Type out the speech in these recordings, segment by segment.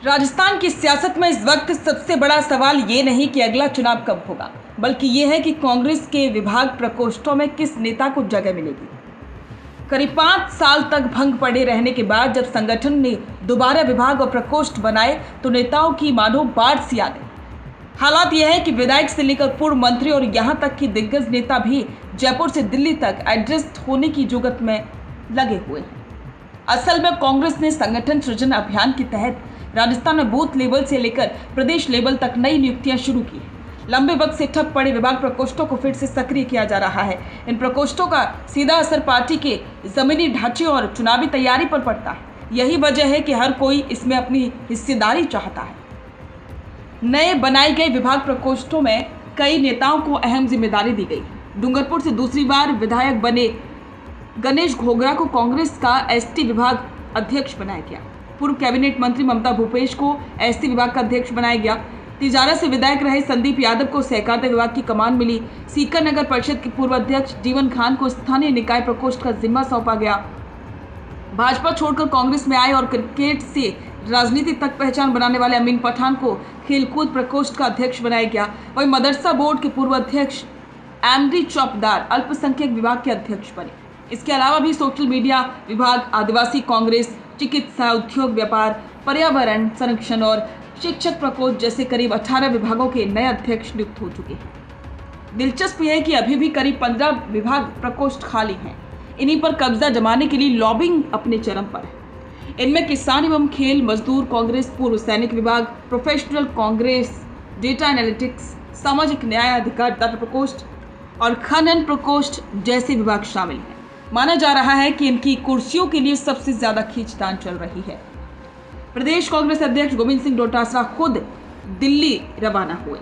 राजस्थान की सियासत में इस वक्त सबसे बड़ा सवाल ये नहीं कि अगला चुनाव कब होगा, बल्कि ये है कि कांग्रेस के विभाग प्रकोष्ठों में किस नेता को जगह मिलेगी। करीब 5 साल तक भंग पड़े रहने के बाद जब संगठन ने दोबारा विभाग और प्रकोष्ठ बनाए तो नेताओं की मानो बाढ़ सी आ गई। हालात यह है कि विधायक से लेकर पूर्व मंत्री और यहां तक कि दिग्गज नेता भी जयपुर से दिल्ली तक एडजस्ट होने की जुगत में लगे हुए हैं। असल में कांग्रेस ने संगठन सृजन अभियान के तहत राजस्थान में बूथ लेवल से लेकर प्रदेश लेवल तक नई नियुक्तियां शुरू की। लंबे वक्त से ठप पड़े विभाग प्रकोष्ठों को फिर से सक्रिय किया जा रहा है। इन प्रकोष्ठों का सीधा असर पार्टी के जमीनी ढांचे और चुनावी तैयारी पर पड़ता है। यही वजह है कि हर कोई इसमें अपनी हिस्सेदारी चाहता है। नए बनाए गए विभाग प्रकोष्ठों में कई नेताओं को अहम जिम्मेदारी दी गई। डूंगरपुर से दूसरी बार विधायक बने गणेश घोगरा को कांग्रेस का एसटी विभाग अध्यक्ष बनाया गया। पूर्व कैबिनेट मंत्री ममता भूपेश को एसटी विभाग का अध्यक्ष बनाया गया। तिजारा से विधायक रहे संदीप यादव को सहकारिता विभाग की कमान मिली। सीकर नगर परिषद के पूर्व अध्यक्ष जीवन खान को स्थानीय निकाय प्रकोष्ठ का जिम्मा सौंपा गया। भाजपा छोड़कर कांग्रेस में आए और क्रिकेट से राजनीति तक पहचान बनाने वाले अमीन पठान को खेलकूद प्रकोष्ठ का अध्यक्ष बनाया गया। वहीं मदरसा बोर्ड के पूर्व अध्यक्ष एमडी चौपदार अल्पसंख्यक विभाग के अध्यक्ष बने। इसके अलावा भी सोशल मीडिया विभाग, आदिवासी कांग्रेस, चिकित्सा, उद्योग, व्यापार, पर्यावरण संरक्षण और शिक्षक प्रकोष्ठ जैसे करीब 18 विभागों के नए अध्यक्ष नियुक्त हो चुके हैं। दिलचस्प यह है कि अभी भी करीब 15 विभाग प्रकोष्ठ खाली हैं। इन्हीं पर कब्जा जमाने के लिए लॉबिंग अपने चरम पर है। इनमें किसान एवं खेल, मजदूर कांग्रेस, पूर्व सैनिक विभाग, प्रोफेशनल कांग्रेस, डेटा एनालिटिक्स, सामाजिक न्याय अधिकारिता प्रकोष्ठ और खनन प्रकोष्ठ जैसे विभाग शामिल हैं। माना जा रहा है कि इनकी कुर्सियों के लिए सबसे ज्यादा खींचतान चल रही है। प्रदेश कांग्रेस अध्यक्ष गोविंद सिंह डोटासरा खुद दिल्ली रवाना हुए।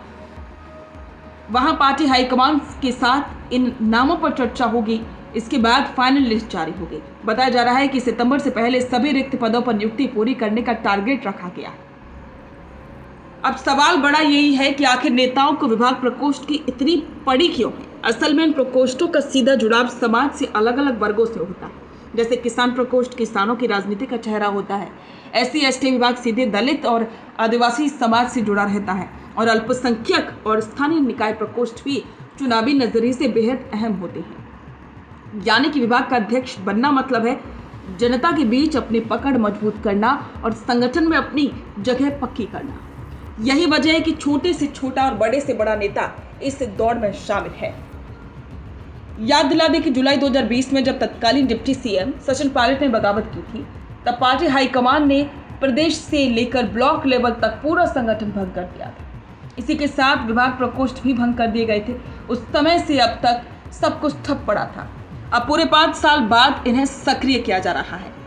वहां पार्टी हाईकमान के साथ इन नामों पर चर्चा होगी। इसके बाद फाइनल लिस्ट जारी होगी। बताया जा रहा है कि सितंबर से पहले सभी रिक्त पदों पर नियुक्ति पूरी करने का टारगेट रखा गया है। अब सवाल बड़ा यही है कि आखिर नेताओं को विभाग प्रकोष्ठ की इतनी पड़ी क्यों है। असल में इन प्रकोष्ठों का सीधा जुड़ाव समाज से अलग अलग वर्गों से होता है। जैसे किसान प्रकोष्ठ किसानों की राजनीति का चेहरा होता है। एससी एसटी विभाग सीधे दलित और आदिवासी समाज से जुड़ा रहता है और अल्पसंख्यक और स्थानीय निकाय प्रकोष्ठ भी चुनावी नजरिए से बेहद अहम होते हैं। यानी कि विभाग का अध्यक्ष बनना मतलब है जनता के बीच अपनी पकड़ मजबूत करना और संगठन में अपनी जगह पक्की करना। यही वजह है कि छोटे से छोटा और बड़े से बड़ा नेता इस दौड़ में शामिल है। याद दिला दें कि जुलाई 2020 में जब तत्कालीन डिप्टी सीएम सचिन पायलट ने बगावत की थी, तब पार्टी हाईकमान ने प्रदेश से लेकर ब्लॉक लेवल तक पूरा संगठन भंग कर दिया था। इसी के साथ विभाग प्रकोष्ठ भी भंग कर दिए गए थे। उस समय से अब तक सब कुछ ठप पड़ा था। अब पूरे 5 साल बाद इन्हें सक्रिय किया जा रहा है।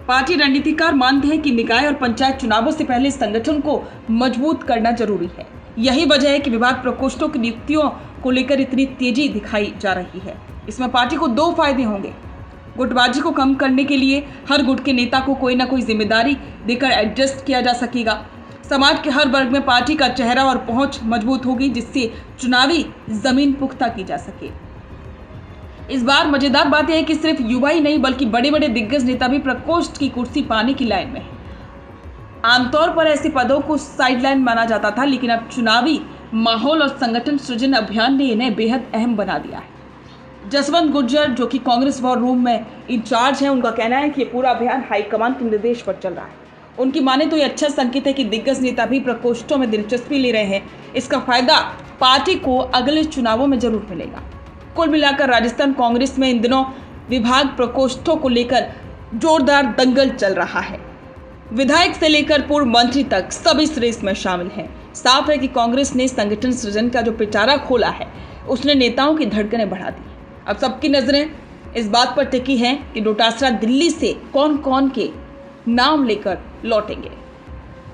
पार्टी रणनीतिकार मानते हैं कि निकाय और पंचायत चुनावों से पहले संगठन को मजबूत करना जरूरी है। यही वजह है कि विभाग प्रकोष्ठों की नियुक्तियों को लेकर इतनी तेजी दिखाई जा रही है। इसमें पार्टी को 2 फायदे होंगे। गुटबाजी को कम करने के लिए हर गुट के नेता को कोई ना कोई जिम्मेदारी देकर एडजस्ट किया जा सकेगा। समाज के हर वर्ग में पार्टी का चेहरा और पहुंच मजबूत होगी, जिससे चुनावी जमीन पुख्ता की जा सके। इस बार मजेदार बात यह है कि सिर्फ युवा ही नहीं बल्कि बड़े बड़े दिग्गज नेता भी प्रकोष्ठ की कुर्सी पाने की लाइन में है। आमतौर पर ऐसे पदों को साइडलाइन माना जाता था, लेकिन अब चुनावी माहौल और संगठन सृजन अभियान ने इन्हें बेहद अहम बना दिया है। जसवंत गुर्जर, जो कि कांग्रेस वॉर रूम में इंचार्ज हैं, उनका कहना है कि ये पूरा अभियान हाईकमान के निर्देश पर चल रहा है। उनकी माने तो ये अच्छा संकेत है कि दिग्गज नेता भी प्रकोष्ठों में दिलचस्पी ले रहे हैं। इसका फायदा पार्टी को अगले चुनावों में जरूर मिलेगा। कुल मिलाकर राजस्थान कांग्रेस में इन दिनों विभाग प्रकोष्ठों को लेकर जोरदार दंगल चल रहा है। विधायक से लेकर पूर्व मंत्री तक सभी इस रेस में शामिल हैं। साफ है कि कांग्रेस ने संगठन सृजन का जो पिटारा खोला है, उसने नेताओं की धड़कनें बढ़ा दी। अब सबकी नजरें इस बात पर टिकी हैं कि डोटासरा दिल्ली से कौन कौन के नाम लेकर लौटेंगे।